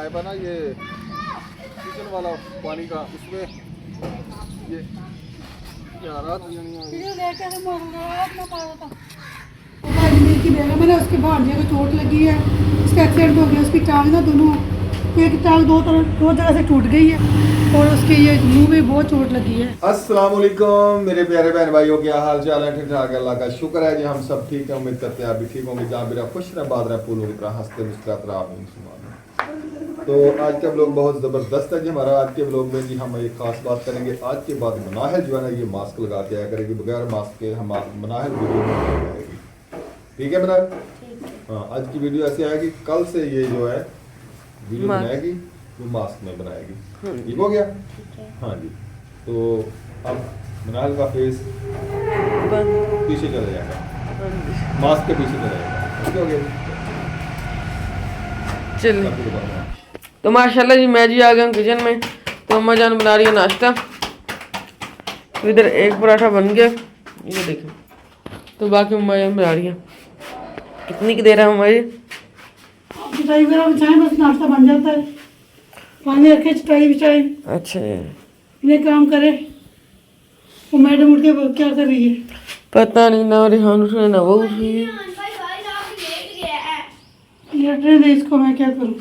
Pipe है ना ये किचन वाला पानी का, उसमें ये मैंने उसके भांजे को चोट लगी है, उसका एक्सीडेंट हो गया, उसकी टांग ना दोनों एक टांग दो जगह से टूट गई है और उसके ये मुंह में बहुत चोट लगी है। अस्सलाम वालेकुम मेरे प्यारे बहन भाइयों, क्या हाल चाल है? ठीक ठाक, अल्लाह का शुक्र है जी, हम सब ठीक हैं। उम्मीद करते हैं आप भी ठीक होंगे। जहाँ भी रहा खुश रहे, बाद रहे, फूलों की तरह हंसते मुस्कुराते रहा। आमीन। तो आज का व्लॉग बहुत ज़बरदस्त है जी हमारा। आज के व्लॉग में जी हम एक खास बात करेंगे। आज के बाद मनाहिल जो है ना, ये मास्क लगा के आया करेगी, बगैर मास्क के हम मनाहिल वीडियो नहीं आएगी। ठीक है मनाहिल? हाँ, आज की वीडियो ऐसे आएगी, कल से ये जो है वीडियो बनाएगी वो मास्क में बनाएगी। ठीक हो गया? हाँ जी। तो अब मनाहिल का फेस पीछे चला जाएगा, मास्क के पीछे चला जाएगा। ठीक हो गया? चलिए, तो माशाल्लाह जी मैं जी आ गया हूँ किचन में। तो अम्मा जान बना रही है नाश्ता। तो इधर एक पराठा बन गया, ये देखो। तो बाकी अम्मा जान बना रही है। कितनी की दे रहा है अम्मा जी? चटाई वगैरह बिछाएं, बस नाश्ता बन जाता है। पानी रखे, चटाई बिछाएं, अच्छा, ये काम करे। वो मैडम उठ के क्या कर रही है पता नहीं ना, रेहान उठ रहे ना वो उठ रही है। लेटने दे इसको, मैं क्या करूँ।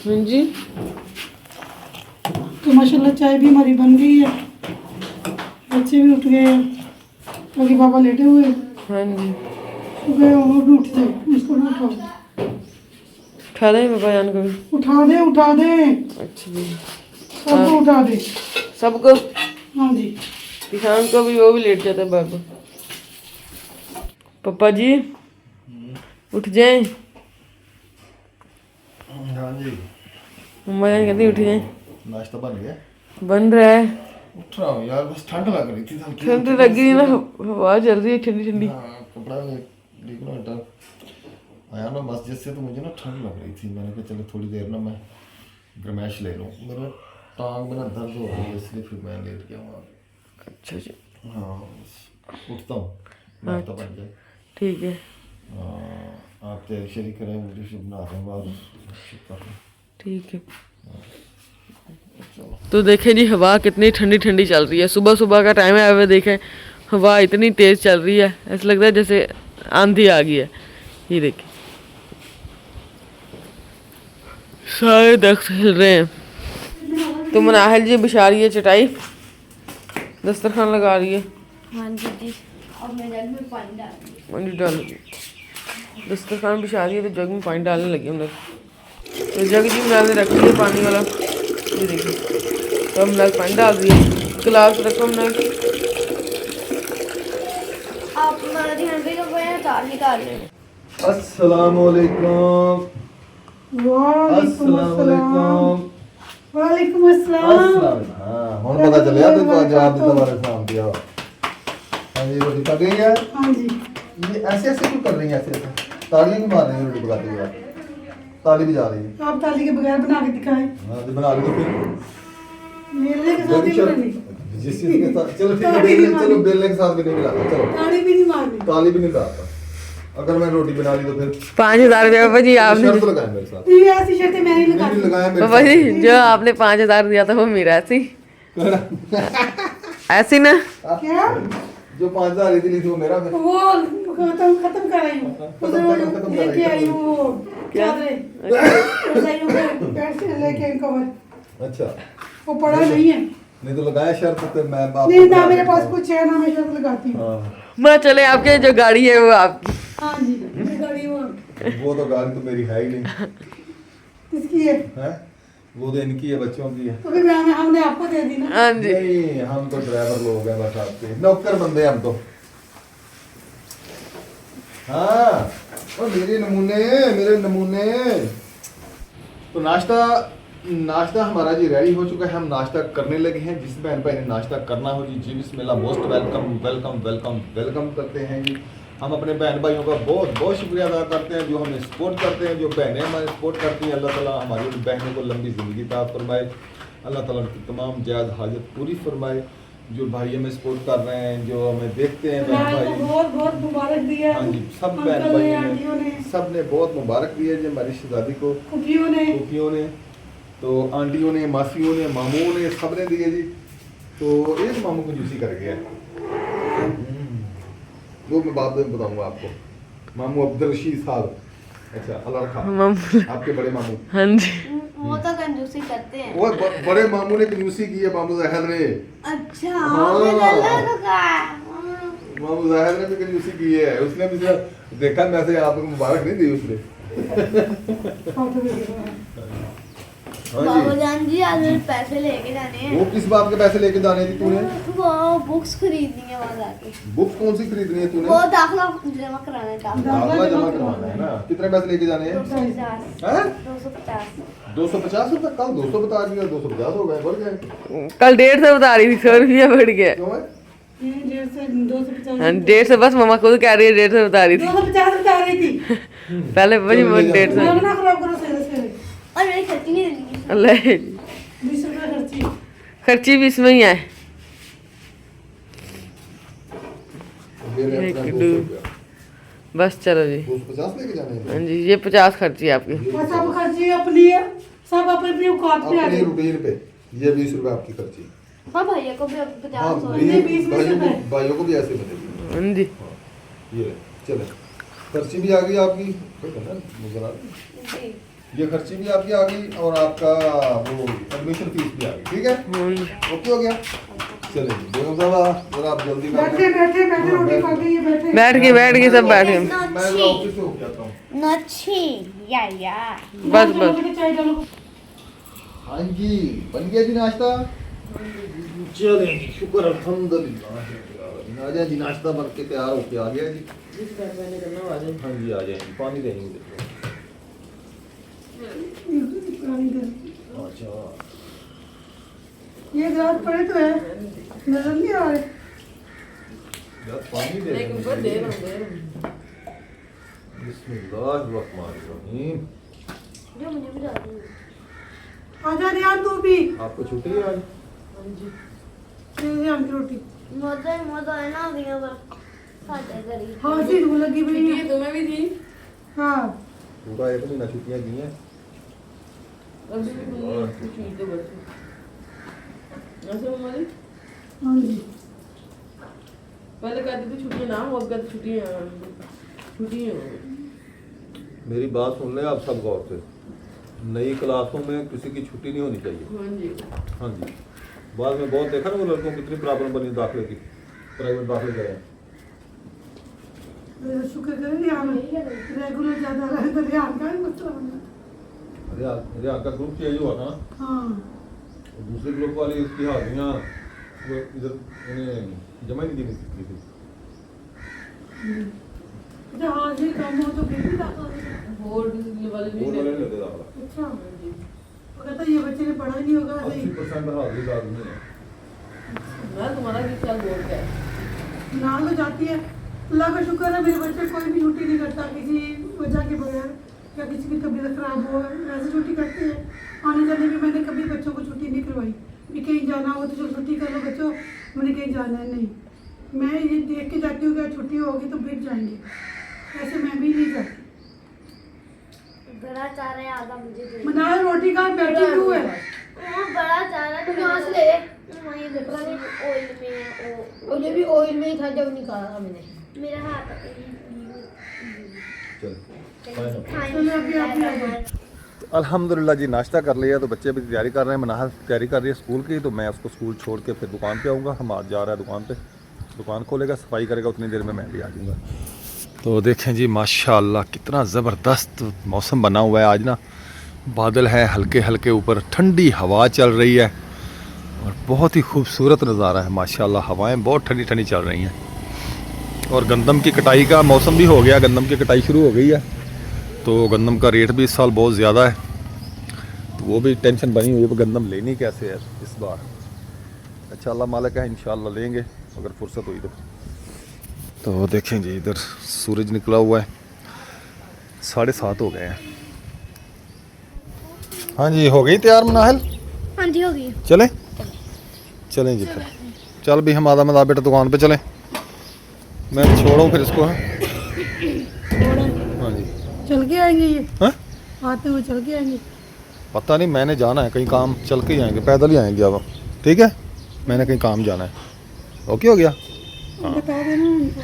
हाँ जी। तो माशाल्लाह चाय भी हमारी बन गई है, बच्चे भी उठ गए हैं क्योंकि पापा लेटे हुए हैं। हाँ जी, सुबह वो भी उठ जाए, इसको भी उठाओ। उठा दें पापा जान को भी? उठा दे, उठा दे, अच्छा जी, सबको उठा दे। सबको? हाँ जी। किसान को भी, वो भी लेट जाता है बाबा। पापा जी उठ जाए। हाँ जी। मम्मा जान कहती उठ जाए। नाश्ता बन गया? बन रहा है। उठ रहा हूँ यार, बस ठंड लग रही थी। ठंड लगी रही ना, हवा चल रही है ठंडी ठंडी। हाँ, कपड़ा देख लो हटा आया ना मस्जिद से, तो मुझे ना ठंड लग रही थी। मैंने कहा चलो थोड़ी देर ना मैं गर्मैश ले लूँ। मेरा टांग में ना दर्द हो रही है, इसलिए फिर मैं लेट गया वहाँ। अच्छा जी। हाँ, उठता हूँ, नाश्ता बन जाए। ठीक है। आप तैयारी शरी करें, मुझे बना दूँगा। ठीक है। तो देखें जी, हवा कितनी ठंडी ठंडी चल रही है। सुबह सुबह का टाइम है, अब देखें हवा इतनी तेज़ चल रही है, ऐसा लगता है जैसे आंधी आ गई है। ये देखें सारे दख्त हिल रहे हैं। तो मनाहिल जी बिछा रही है चटाई, दस्तरखान लगा रही है। हाँ जी। अब मैं जग में पानी डाल दस्तरखान बिछा रही है, तो जग में पानी डालने लगी हम लोग। तो जग जी मैंने रख लिया पानी वाला, ये देखिए। तो हम लोग पानी डाल दिए, गिलास रखो हमने। आप हमारा ध्यान भी तो गए तार निकाल रहे हैं। अस्सलाम वालेकुम। अस्सलाम वालेकुम। वालेकुम अस्सलाम। हाँ, हम पता चल गया तो जवाब देता हमारे सामने। हाँ जी, रोटी पक गई है? हाँ जी। ये ऐसे ऐसे क्यों कर रही है? ऐसे ऐसे तालियां क्यों मार रही है रोटी पकाते हुए? ताली भी जा रही है। आप ताली के बगैर बना के दिखाएं। हाँ तो बना लो तो फिर मेरे के साथ ही बनानी। जिस चीज के साथ, चलो ठीक है, चलो बेलने के साथ भी नहीं मिलाता। चलो ताली भी नहीं मारनी। ताली भी नहीं डालता। अगर मैं रोटी बना ली तो फिर 5,000 रुपये पापा जी आपने शर्त लगाए मेरे साथ। ये ऐसी शर्तें मैंने नहीं लगाई। लगाया मेरे पापा जी, जो आपने 5,000 दिया था वो मेरा ऐसी ऐसी ना। क्या? जो 5,000 ली थी वो मेरा। फिर वो खत्म कर रही हूँ। उधर वो खत्म कर लेके आई हूँ वो क्या? पैसे लेके कवर। अच्छा, वो पड़ा नहीं है। नहीं तो लगाया शर्त तो मैं बाप नहीं ना, मेरे पास कुछ है ना, मैं शर्त लगाती हूँ। हाँ, मैं चले, आपके जो गाड़ी है वो आपकी। हाँ जी, मेरी गाड़ी वो तो गाड़ी तो मेरी है ही नहीं। किसकी है? है वो तो इनकी है, बच्चों की है। तो फिर हमने आपको दे दी ना। हाँ जी। नहीं, हम तो ड्राइवर लोग हैं, बस आपके नौकर बंदे हम तो। हाँ, और मेरे नमूने। तो नाश्ता हमारा जी रेडी हो चुका है। हम नाश्ता करने लगे हैं। जिस बहन भाई ने नाश्ता करना हो जी बिस्मिल्लाह, मोस्ट वेलकम करते हैं जी। हम अपने बहन भाइयों का बहुत बहुत शुक्रिया अदा करते हैं जो हमें सपोर्ट करते हैं, जो बहनें हमारे सपोर्ट करती हैं। अल्लाह ताला हमारी बहनों को लंबी ज़िंदगी अता फरमाए, अल्लाह ताला उनकी तमाम जायज़ हाजत पूरी फरमाए। जो भाई हमें सपोर्ट कर रहे हैं, जो हमें देखते हैं बहन को भाई। बहुत बहुत मुबारक दिया। हाँ जी, सब अंकल बहन ने, भाइयों आंटियों ने ने, सब ने बहुत मुबारक दिया जी हमारी शहजादी को, फूफियों ने। फूफियों ने, तो आंटियों ने, मासियों ने, मामूओं ने, सब ने दिए जी। तो एक मामू कंजूसी कर गया, वो मैं बाद में बताऊंगा आपको। मामू अब्दुल रशीद साहब, अच्छा अल्लाह रखा, मामू। आपके बड़े मामू। हाँ जी। वो तो कंजूसी करते हैं। वो बड़े मामू ने कंजूसी की है, मामू जाहिद ने। अच्छा हाँ। फिर अल्लाह तो का मामू जाहिद ने भी कंजूसी की है, उसने भी देखा मैसे आपको मुबारक नहीं दी उसने। हाँ बाबा जी, जान जी आज मेरे पैसे लेके जाने हैं। वो किस बात के पैसे लेके जाने थी तूने? वो बुक्स खरीदनी है वहाँ जाके। बुक्स कौन सी खरीदनी है तूने? वो दाखला जमा कराना है दाखला जमा करवाना है ना। कितने पैसे लेके जाने हैं? 250 हैं? 250 250 रुपए? कल 200 बता रही है, 250 हो गए, बढ़ गए कल 150 बता रही थी, 100 रुपया बढ़ गया। क्यों है? ये 250 हाँ 150 बस मम्मा खुद कह रही है 150 बता रही थी 250 बता रही थी। पहले बजी चलो, ले 150। दिमाग ना खराब करो सवेरे सवेरे। और मेरी खर्ची नहीं देनी है। अल्लाह 20 रुपये खर्ची। खर्ची भी इसमें ही है। दे रहे हैं अपना एक 200 रुपया। बस चलो जी। 250 लेके जाने हाँ हैं? जी ये 50 खर्ची है आपकी। और सब खर्ची अपनी है, सब अपनी अपनी औकात पे आ अपनी गए। रूटीन पे ये 20 रुपए आपकी खर्ची। हाँ भैया को भी अब 50 हाँ, हो ये 20 में से है। भाइयों को भी ऐसे बनेगी। हाँ जी हाँ, ये चले, खर्ची भी आ गई आपकी, नजर आ रही? जी। ये खर्ची भी आपकी आ गई और आपका वो एडमिशन फीस भी आ गई, ठीक है? हाँ जी। ओके हो गया। चले बेगम साहब जरा आप जल्दी कर बैठे बैठे बैठे रोटी खा के ये बैठे। बैठ के सब बैठे। मैं जरा ऑफिस से होके आता हूँ। नच्छी या बस चलो बस बेटे, चाय डालो। हाँ जी, बन गया जी नाश्ता? चले जी, शुक्र अल्हम्दुलिल्लाह। आ जाए जी, नाश्ता बन के तैयार होके आ गया जी। हाँ जी आ जाए, पानी देंगे। अच्छा, ये गिलास पड़े तो है, नजर नहीं आ रहे। यार पानी दे बिस्मिल्लाहिर्रहमानिर्रहीम। जो मुझे भी डाल दो। आजा रियान तू भी। आपको छुट्टी है आज? ये रियान की रोटी। मजा है ना अभी अब साढ़े घरी। हाँ सी धूल लगी हुई है। तुम्हें भी थी हाँ पूरा 1 महीना छुट्टियां दी हैं। हाँ जी। पहले कहते थे छुट्टियां ना हो, अब कहते छुट्टियां मेरी बात सुन ले आप सब गौर से, नई क्लासों में किसी की छुट्टी नहीं होनी चाहिए। हाँ जी। हाँ जी, बाद में बहुत देखा ना वो लड़कों की कितनी प्रॉब्लम बनी दाखिले की, प्राइवेट दाखिले गए। शुक्र करें रियान रेगुलर ज्यादा रहे तो रियान का ही मसला बना। अरे आपका ग्रुप चेंज हुआ था ना, हाँ और दूसरे ग्रुप वाले उसकी हाजिरियाँ वो इधर उन्हें जमा ही नहीं दी थी। जब हाजिरी कम हो तो फिर भी दाखिला बोर्ड वाले वो वाले नहीं लेते दाखिला। अच्छा वो कहता ये बच्चे ने पढ़ा ही नहीं होगा ऐसे ही 80% हाजिरी लाजमी है। मैं तुम्हारा किस साल बोर्ड का है? नाल तो जाती है। अल्लाह का शुक्र है मेरे बच्चे कोई भी छुट्टी नहीं करता किसी वजह के बगैर, या किसी की तबीयत खराब हो ऐसे छुट्टी करते हैं। आने जाने में मैंने कभी बच्चों को छुट्टी नहीं करवाई। भी कहीं जाना हो तो चलो छुट्टी कर लो बच्चों, मैंने कहीं जाना है नहीं। मैं ये देख के जाती हूँ कि छुट्टी होगी तो फिर जाएंगे, ऐसे मैं भी नहीं जाती। बड़ा चाह रहा है आधा मुझे दे। मना रोटी का बैठी क्यों है? वो बड़ा चाह रहा है तो यहाँ से ले। ये देखो ऑयल में है और ये भी ऑयल में ही था जब निकाला था मैंने। मेरा हाथ चल चलो अभी आप ही आ जाओ। अल्हम्दुलिल्लाह जी, नाश्ता कर लिया तो बच्चे भी तैयारी कर रहे हैं। मनाहल तैयारी कर रही है स्कूल की, तो मैं उसको स्कूल छोड़ के फिर दुकान पे आऊँगा। हम आज जा रहा है दुकान पे, दुकान खोलेगा, सफाई करेगा, उतनी देर में मैं भी आ जाऊँगा। तो देखें जी माशाल्लाह कितना ज़बरदस्त मौसम बना हुआ है आज ना। बादल है हल्के हल्के ऊपर, ठंडी हवा चल रही है और बहुत ही खूबसूरत नज़ारा है माशाल्लाह। हवाएं बहुत ठंडी ठंडी चल रही हैं और गंदम की कटाई का मौसम भी हो गया, गंदम की कटाई शुरू हो गई है। तो गंदम का रेट भी इस साल बहुत ज़्यादा है, तो वो भी टेंशन बनी हुई है, गंदम लेनी कैसे है इस बार। अच्छा अल्लाह मालिक है, इंशाल्लाह लेंगे अगर फुर्सत हुई तो देखें जी इधर सूरज निकला हुआ है, 7:30 हो गए हैं। हाँ जी हो गई तैयार मनाहल? हाँ जी होगी। चलें चलें जी फिर चल भी हम आधा मदा बेटा दुकान पे चलें, मैं छोड़ूँ फिर इसको। हाँ जी। चल के आएंगे ये? हाँ आते हुए चल के आएंगे? पता नहीं, मैंने जाना है कहीं काम, चल के ही आएंगे, पैदल ही आएंगे अब। ठीक है, मैंने कहीं काम जाना है। ओके हो गया? बता देना उनको।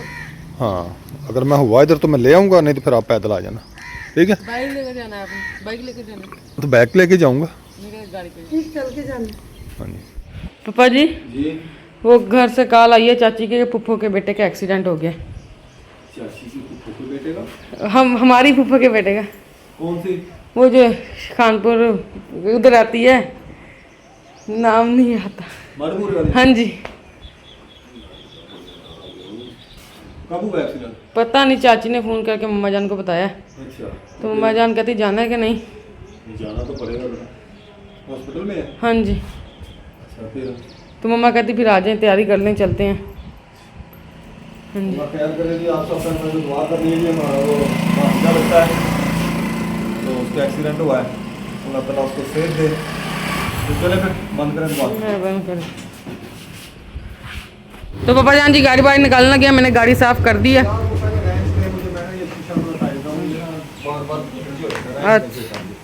हाँ, अगर मैं हुआ इधर तो मैं ले आऊँगा, नहीं तो फिर आप पैदल आ जाना। ठीक है, बाइक लेकर जाना है आपने? बाइक लेकर जाना है? तो बैग लेके जाऊँगा। गाड़ी पे। ठीक, चल के जाना। हाँ जी। पापा जी जी, वो घर से कॉल आई है चाची के फूफो के बेटे का एक्सीडेंट हो गया। चाची की फूफो के बेटे का? हमारी फूफो के बेटे का। कौन सी? वो जो खानपुर उधर आती है, नाम नहीं आता। मरमूर वाली? हाँ जी। कब हुआ एक्सीडेंट? पता नहीं, चाची ने फ़ोन करके मम्मा जान को बताया। अच्छा, तो मम्मा जान कहती जाना है कि नहीं। जाना तो पड़ेगा बेटा, हॉस्पिटल में है? हाँ जी। अच्छा, फिर तो मम्मा कहती फिर आ जाएं, तैयारी कर लें, चलते हैं। हाँ जी। अल्लाह खैर करे जी, आप सब में दुआ कर लीजिए। हमारा वो भांजा लगता है, तो उसका एक्सीडेंट हुआ है, अल्लाह ताला उसको सेफ दे। तो चले फिर बंद करें दुआ। बंद करें। तो पापा जान जी गाड़ी बाहर निकालना गया, मैंने गाड़ी साफ कर दी है।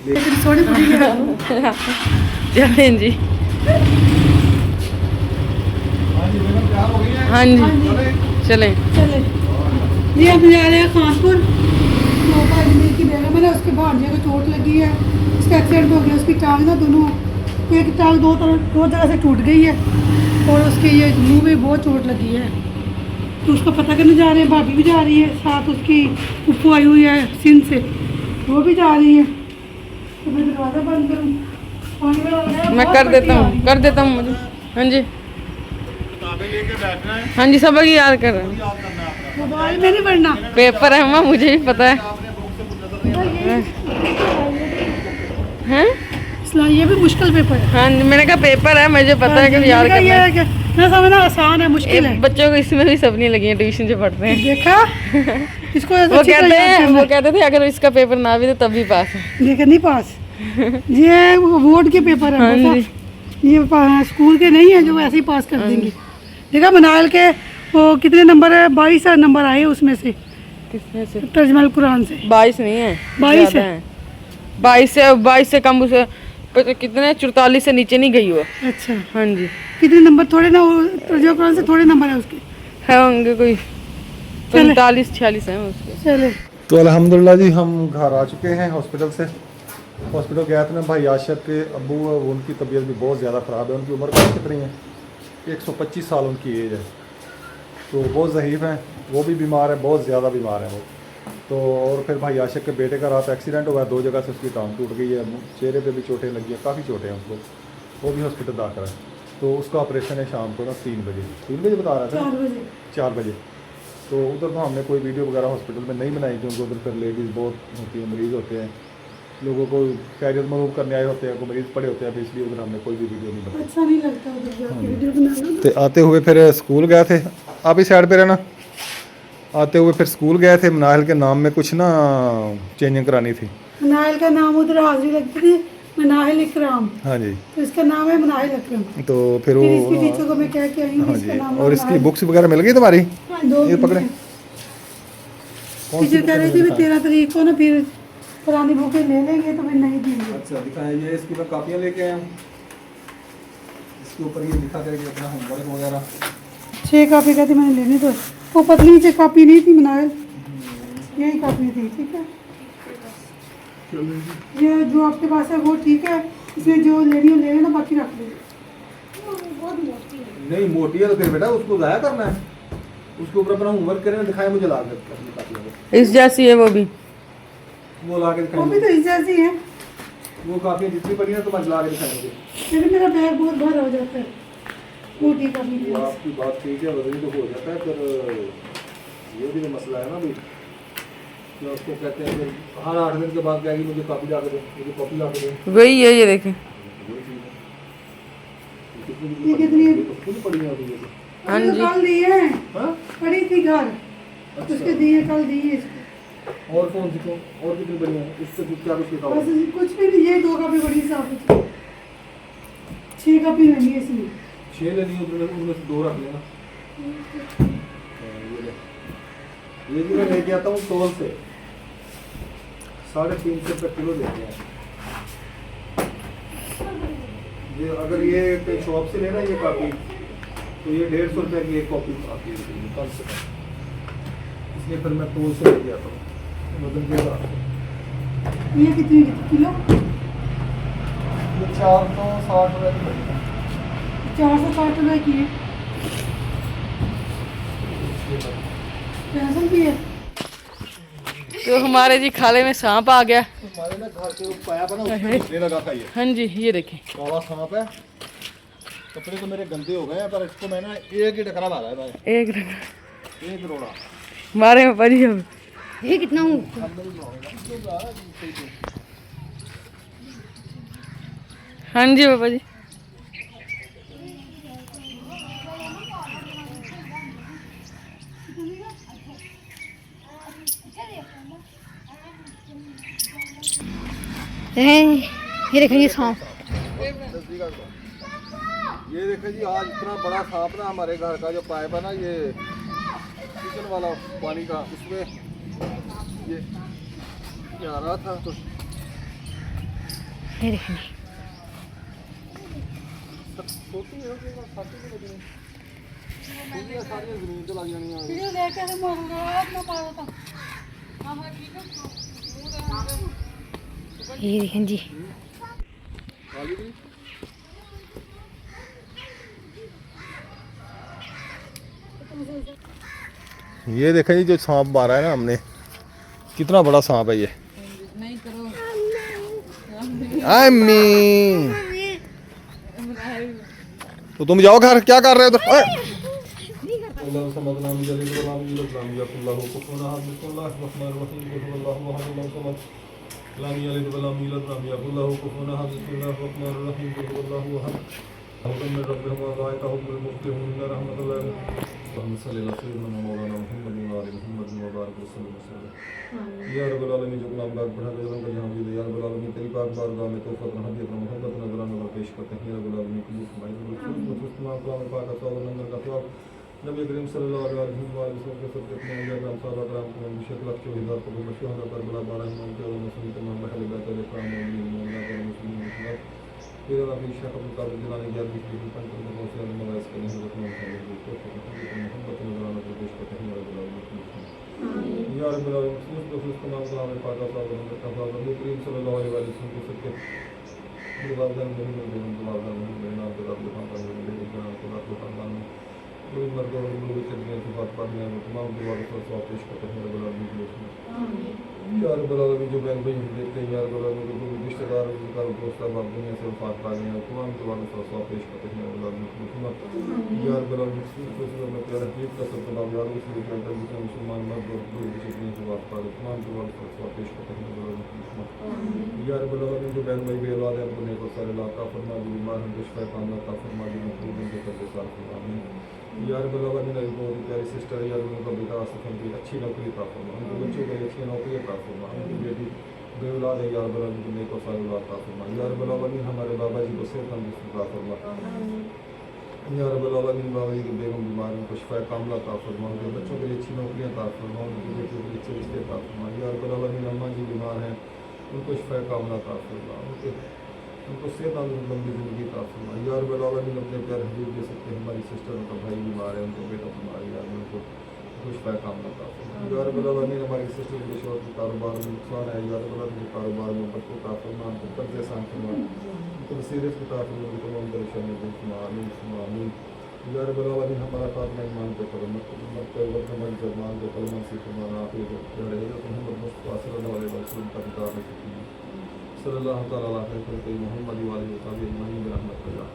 लेकिन थोड़ी बड़ी है। चलें जी। हाँ जी चलें। चले, ये हम जा रहे हैं खानपुर। तो भाई की बेगम है ना, उसके भांजे को चोट लगी है, उसका एक्सीडेंट हो गया। उसकी टांग ना दोनों, एक टांग दो जगह से टूट गई है, और उसके ये मुंह में बहुत चोट लगी है। तो उसको पता करने जा रहे हैं, भाभी भी जा रही है साथ, उसकी फूफू आई हुई है सिंध से, वो भी जा रही है। तो मैं दरवाज़ा बंद करूँ? पानी वाला हो गया, मैं बहुत कर पट्टी देता आ हूँ, रही है। कर देता हूँ मुझे। हाँ जी हाँ जी, सबक याद कर रहे हैं। मोबाइल में नहीं पढ़ना। पेपर है मम्मा, मुझे भी पता है। हैं? इसलिए ये भी मुश्किल पेपर है। हाँ जी, मैंने कहा पेपर है, मुझे पता है कि याद ये करना है। है कि मैं समझना आसान है, मुश्किल है। बच्चों को इसमें भी सब नहीं लगी है, ट्यूशन जो पढ़ते हैं। देखा, इसको वो कहते हैं, वो कहते थे अगर इसका पेपर ना भी तो तब भी पास है। देखा नहीं पास। ये बोर्ड के पेपर है, हाँ पता? जी। ये स्कूल के नहीं है जो ऐसे ही पास कर देंगे। देखा मनाइल के वो कितने नंबर है? 22 नंबर आए उसमें से, किसमें से? तर्जमाल कुरान से। 22 नहीं है, 22 ज़्यादा है। 22 से कम, उसे कितने 44 से नीचे नहीं गई वो। अच्छा, हाँ जी। कितने नंबर? थोड़े ना, तर्जमाल कुरान से थोड़े नंबर है उसके। है होंगे कोई 45-46 हैं उसके। चले, तो अल्हम्दुलिल्लाह जी, हम घर आ चुके हैं हॉस्पिटल से। हॉस्पिटल गए थे ना, भाई आशर के अब्बू, उनकी तबीयत भी बहुत ज़्यादा ख़राब है। उनकी उम्र कितनी है? 125 साल उनकी एज है। तो बहुत ज़हीफ़ हैं, वो भी बीमार है, बहुत ज़्यादा बीमार है वो। तो और फिर भाई आशिक के बेटे का रात एक्सीडेंट हुआ, 2 जगह से उसकी टांग टूट गई है, चेहरे पे भी चोटें लगी हैं, काफ़ी चोटें हैं उसको। वो भी हॉस्पिटल दाखिल है। तो उसका ऑपरेशन है शाम को ना 3 बजे बता रहा था, 4 बजे। तो उधर तो हमने कोई वीडियो वगैरह हॉस्पिटल में नहीं बनाई, क्योंकि उधर फिर लेडीज़ बहुत होती हैं, मरीज़ होते हैं, लोगों को कैरियर मूव करने आए होते हैं, कोई मरीज़ पड़े होते हैं, तो इसलिए उधर हमने कोई भी वीडियो नहीं बनाई। अच्छा नहीं लगता उधर जाके वीडियो बनाना। तो आते हुए फिर स्कूल गए थे, आप ही साइड पे रहना। आते हुए फिर स्कूल गए थे, मनाहिल के नाम में कुछ ना चेंजिंग करानी थी। मनाहिल का नाम उधर हाजिरी लगती थी, मनाहिल इकराम। हाँ जी। तो इसका नाम है मनाहिल अकरम। तो फिर वो, फिर इसकी टीचर को मैं कह के आई हूँ हाँ इसका जी, नाम और इसकी बुक्स वगैरह मिल गई तुम्हारी? 2 ये पकड़े। टीचर कह रही थी भी 13 तारीख को ना फिर पुरानी बुकें ले लेंगे, तो फिर नहीं देंगे। अच्छा दिखाएं, ये इसकी मैं कापियाँ लेके आया हूँ, इसके ऊपर ये लिखा करके अपना होमवर्क वगैरह। 6 कापी कहती मैंने लेनी, तो वो पतली से कापी नहीं थी मनाइल, यही कापी थी। ठीक है, ये जो आपके पास है वो ठीक है, इसमें जो लेनी हो ले लेना, बाकी रख लो। नहीं मोटी है तो फिर बेटा उसको ज़ाया करना है, उसके ऊपर अपना होमवर्क करें, दिखाएं मुझे ला के अपनी कापियों को। इस जैसी है वो भी ला के वो भी दिखाएंगे, तो इस जैसी है, वो कापियाँ जितनी पड़ी हैं तो मैं ला के दिखाएंगे। लेकिन मेरा बैग बहुत भर हो जाता है मोटी कापी वो की। आपकी बात ठीक है, वजन तो हो जाता है, पर ये भी तो मसला है ना भाई। मैं उसको कहते हैं फिर हर 8 दिन के बाद कहेगी मुझे कॉपी ला के दो, मुझे कॉपी ला के दो। वही है, ये देखें। ये कितनी कितनी पड़ी है अभी ये? हाँ जी। कल दी है, हाँ? पड़ी थी घर, अच्छा। उसके दिए, कल दिए इसको। और कौन सी और कितनी बड़ी है? इससे क्या कुछ लिखा बस हुआ? कुछ भी नहीं, ये 2 कापी बड़ी साफ है, 6 कापी नहीं है इसमें। 6 ले लिए, उनमें से 2 रख लेना। ये भी मैं लेके आता हूँ तोल से, 350 रुपये किलो देते हैं ये। अगर ये कोई शॉप से लेना ये कॉपी तो ये 150 रुपये की एक कॉपी आती है कम से कम, इसलिए फिर मैं तोल से लेके आता हूँ वजन के हिसाब से। ये कितने किलो? ये 460 रुपये की पड़ेगी। 460 रुपए की है। पैसा भी है। तो हमारे जी खाले में सांप आ गया। हमारे ना घर के पाया बना उसमें घुसने लगा था ये। हाँ जी ये देखें, काला सांप है। कपड़े तो मेरे गंदे हो गए हैं पर इसको मैंने एक ही टकरा मारा है भाई, एक एक रोड़ा। मारे में पड़ी अब। ये कितना हूँ? हाँ जी पापा जी। ये देखेंगे सांप। ये देखे जी, आज इतना बड़ा सांप ना हमारे घर का जो पाइप है ना, ये किचन वाला पानी का, उसमें ये आ रहा था तो ये देखेंगे। सोती है सारी जमीन तो लग जानी है। वीडियो देख के मारूंगा अपना पारा था। ये देखें जी, काली भी। ये देखें जी, जो सांप मारा है ना हमने, कितना बड़ा सांप है ये। नहीं करो। तो तुम जाओ घर, क्या कर रहे हो? या रब्बुल आलमीन, जो गुलाम बाग बढ़ा दे रंग जहां भी दे, या रब्बुल आलमीन तेरी पाक बारगाह में तौफत रहमत और मोहब्बत नजराना पर पेश करते हैं। या रब्बुल आलमीन कबूल फरमाए। इस्तेमाल कलाम पाक का सवाल नंबर का जवाब नबी करीम सल्लल्लाहु अलैहि वसल्लम के सब कितने हजार नाम साहब कराम को मुशक लक्ष्य हिदार को मशहूर कर बला 12 इमाम के और मुस्लिम तमाम महल बैत इकराम मौजूद मोहम्मद और मुस्लिम मुसलमान फिर अभी शक अब्दुल कादिर जिलानी यार भी पंच को से नवाज के नहीं रखना चाहिए तो मोहब्बत नजराना पर पेश करते हैं। या रब्बुल आलमीन तमाम कलाम पाक का सवाल नंबर का जवाब नबी करीम सल्लल्लाहु अलैहि वसल्लम के सब के वालदैन नहीं मिलते वालदैन नहीं मिलना तो रब दुआ कर दे जान को रब दुआ कोई मर्द और लोग चलने की बात पढ़ने में तमाम दुआ के साथ पेश करते हैं। रब्बुल आलमीन या रब्बुल आलमीन, जो बहन भाई हम देखते हैं, या रब्बुल आलमीन जो रिश्तेदार का दोस्त अब दुनिया से वफात पा गए हैं, तमाम दुआ के साथ पेश करते हैं। रब्बुल आलमीन या रब्बुल आलमीन में प्यार हबीब का सब तमाम यारों से लेकर जितने मुसलमान मर्द और लोग जितने से वफात पा गए, तमाम दुआ के साथ पेश करते हैं। रब्बुल आलमीन या रब्बुल आलमीन, जो बहन भाई बेऔलाद हैं, उनको नेक और सारे लाका फरमा, जो बीमार हैं शिफा कामना का फरमा, जो मखलूक उनके कर्ज़ साफ फरमा। या रब्बुल आलमीन, मेरी बहुत ही प्यारी सिस्टर है, यार उनका बेटा आसिफ की अच्छी नौकरी का फरमा, उनके बच्चों को अच्छी नौकरी का फरमा, उनकी बेटी बेऔलाद है, या रब्बुल आलमीन नेक और सारे लाका फरमा। या रब्बुल आलमीन, हमारे बाबा जी को सेहत तंदुरुस्ती का फरमा। या रब्बुल आलमीन, बाबा जी की बेगम बीमार उनको शिफा कामला का फरमा, उनके बच्चों के लिए अच्छी नौकरियाँ का फरमा, उनकी बेटियों के लिए अच्छे रिश्ते का फरमा। या रब्बुल आलमीन, अम्मा जी बीमार हैं, उनको शिफा कामला का फरमा, उनको सेहत लंबी जिंदगी का फरमा। या रब्बुल आलमीन, अपने प्यारे हबीब दे सकते हैं, हमारी सिस्टर उनका भाई बीमार है, उनको बेटा बीमार है, उनको शिफा कामला का फरमा। या रब्बुल आलमीन, हमारी सिस्टर के शौहर के कारोबार में नुकसान है, या रब्बुल आलमीन कारोबार में बरकत का फरमा, उनको कर्ज़ आसान फरमा, उनको बसीरत की अता फरमा, उनको तमाम परेशानियों को आमीन। या रब्बुल आलमीन, हमारा खात्मा ईमान पे करो, मत हमारी ज़बान पे कलमा से फरमाना, आप ये मोहम्मद मुस्तफ़ा सल्लल्लाहु अलैहि वसल्लम का दीदार नसीब कीजिए। सल्लल्लाहु तआला अलैहि वसल्लम मोहम्मद व आलिहि व सहाबिहि अजमईन बिरहमतिल्लाह।